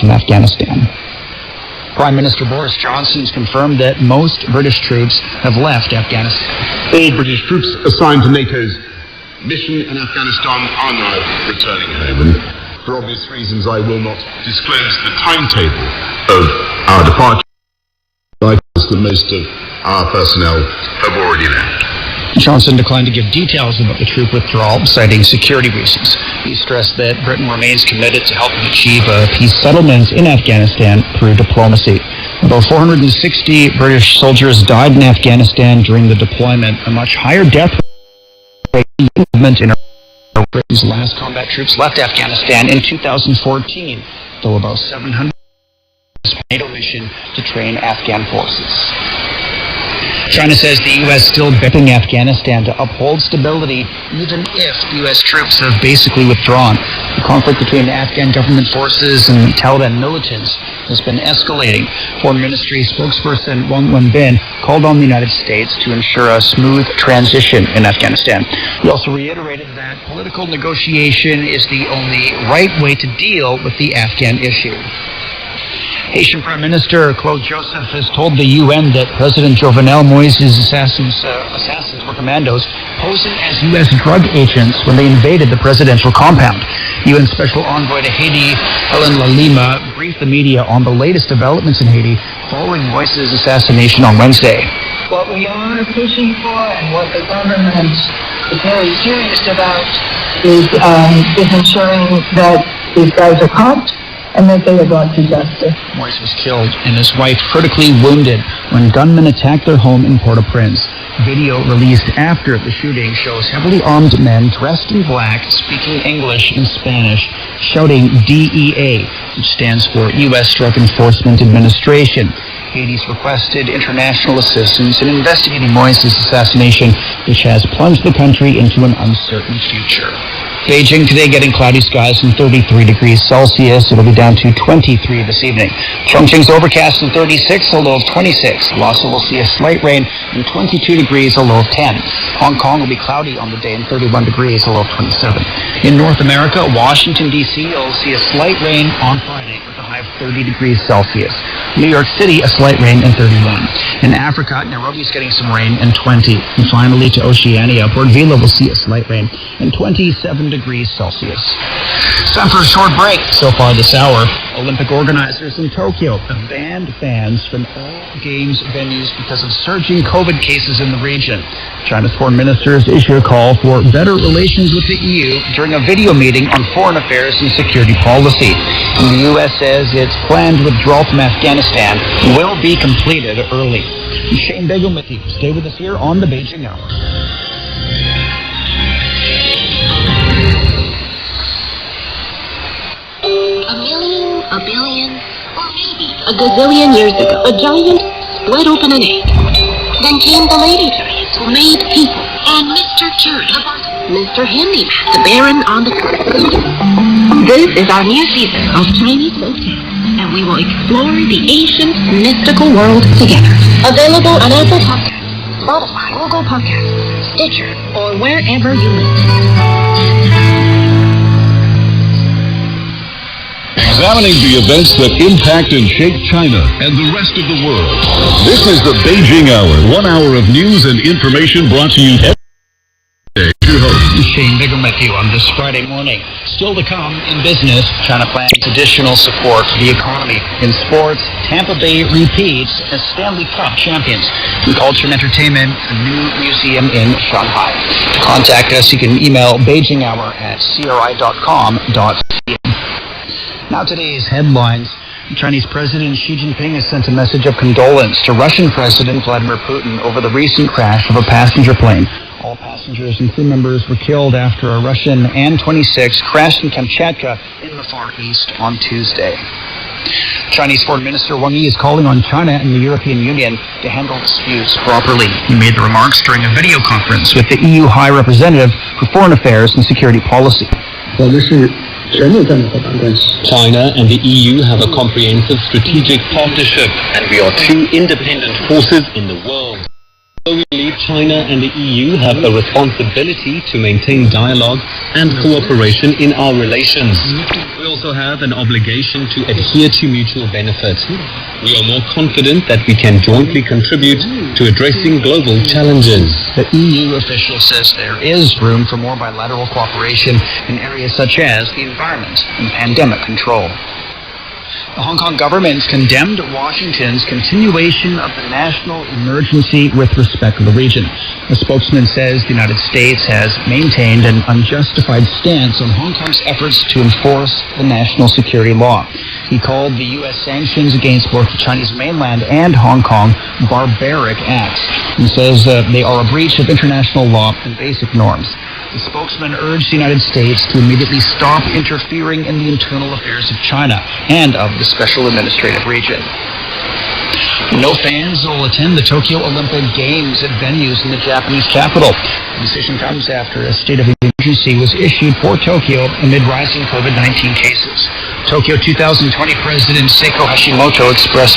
from Afghanistan. Prime Minister Boris Johnson has confirmed that most British troops have left Afghanistan. All British troops assigned to NATO's mission in Afghanistan are now returning home. And for obvious reasons, I will not disclose the timetable of our departure. I trust that most of our personnel have already left. Johnson declined to give details about the troop withdrawal, citing security reasons. He stressed that Britain remains committed to helping achieve a peace settlement in Afghanistan through diplomacy. About 460 British soldiers died in Afghanistan during the deployment, a much higher death rate in Britain's last combat troops left Afghanistan in 2014, though about 700 NATO mission to train Afghan forces. China says the U.S. still backing Afghanistan to uphold stability, even if U.S. troops have basically withdrawn. The conflict between Afghan government forces and Taliban militants has been escalating. Foreign Ministry spokesperson Wang Wenbin called on the United States to ensure a smooth transition in Afghanistan. He also reiterated that political negotiation is the only right way to deal with the Afghan issue. Haitian Prime Minister Claude Joseph has told the UN that President Jovenel Moise's assassins were commandos posing as U.S. drug agents when they invaded the presidential compound. UN Special Envoy to Haiti, Helen Lalima, briefed the media on the latest developments in Haiti following Moise's assassination on Wednesday. What we are pushing for and what the government is very serious about is ensuring that these guys are caught and that they are brought to justice. Moise was killed and his wife critically wounded when gunmen attacked their home in Port-au-Prince. Video released after the shooting shows heavily armed men dressed in black, speaking English and Spanish, shouting DEA, which stands for U.S. Drug Enforcement Administration. Haiti's requested international assistance in investigating Moise's assassination, which has plunged the country into an uncertain future. Beijing today getting cloudy skies and 33 degrees Celsius. It'll be down to 23 this evening. Chongqing's overcast and 36, a low of 26. Lhasa will see a slight rain and 22 degrees, a low of 10. Hong Kong will be cloudy on the day and 31 degrees, a low of 27. In North America, Washington, D.C. will see a slight rain on Friday with a high of 30 degrees Celsius. New York City, a slight rain and 31. In Africa, Nairobi is getting some rain and 20. And finally to Oceania, Port Vila will see a slight rain and 27 degrees Celsius. It's time for a short break. So far this hour, Olympic organizers in Tokyo have banned fans from all games venues because of surging COVID cases in the region. China's foreign ministers issued a call for better relations with the EU during a video meeting on foreign affairs and security policy. And the U.S. says its planned withdrawal from Afghanistan will be completed early. Shane Begum with you. Stay with us here on the Beijing Hour. A million, a billion, or maybe a gazillion years ago, a giant split open an egg. Then came the lady giants who made people, and Mr. Curie, Mr. Handyman, the Baron on the corner. This is our new season of Chinese Folktales, and we will explore the ancient, mystical world together. Available on Apple Podcasts, Spotify, Google Podcasts, Stitcher, or wherever you listen. Examining the events that impact and shape China and the rest of the world. This is the Beijing Hour, 1 hour of news and information brought to you every day. Your host, Shane Begum with you on this Friday morning. Still to come in business, China plans additional support for the economy. In sports, Tampa Bay repeats as Stanley Cup champions. In culture and entertainment, a new museum in Shanghai. To contact us, you can email beijinghour@cri.com.cn. Now today's headlines. Chinese President Xi Jinping has sent a message of condolence to Russian President Vladimir Putin over the recent crash of a passenger plane. All passengers and crew members were killed after a Russian An-26 crashed in Kamchatka in the Far East on Tuesday. Chinese Foreign Minister Wang Yi is calling on China and the European Union to handle disputes properly. He made the remarks during a video conference with the EU High Representative for Foreign Affairs and Security Policy. China and the EU have a comprehensive strategic partnership, and we are two independent forces in the world. We believe China and the EU have a responsibility to maintain dialogue and cooperation in our relations. We also have an obligation to adhere to mutual benefit. We are more confident that we can jointly contribute to addressing global challenges. The EU official says there is room for more bilateral cooperation in areas such as the environment and pandemic control. The Hong Kong government condemned Washington's continuation of the national emergency with respect to the region. The spokesman says the United States has maintained an unjustified stance on Hong Kong's efforts to enforce the national security law. He called the U.S. sanctions against both the Chinese mainland and Hong Kong barbaric acts, and says they are a breach of international law and basic norms. The spokesman urged the United States to immediately stop interfering in the internal affairs of China and of the Special Administrative Region. No fans will attend the Tokyo Olympic Games at venues in the Japanese capital. The decision comes after a state of emergency was issued for Tokyo amid rising COVID-19 cases. Tokyo 2020 President Seiko Hashimoto expressed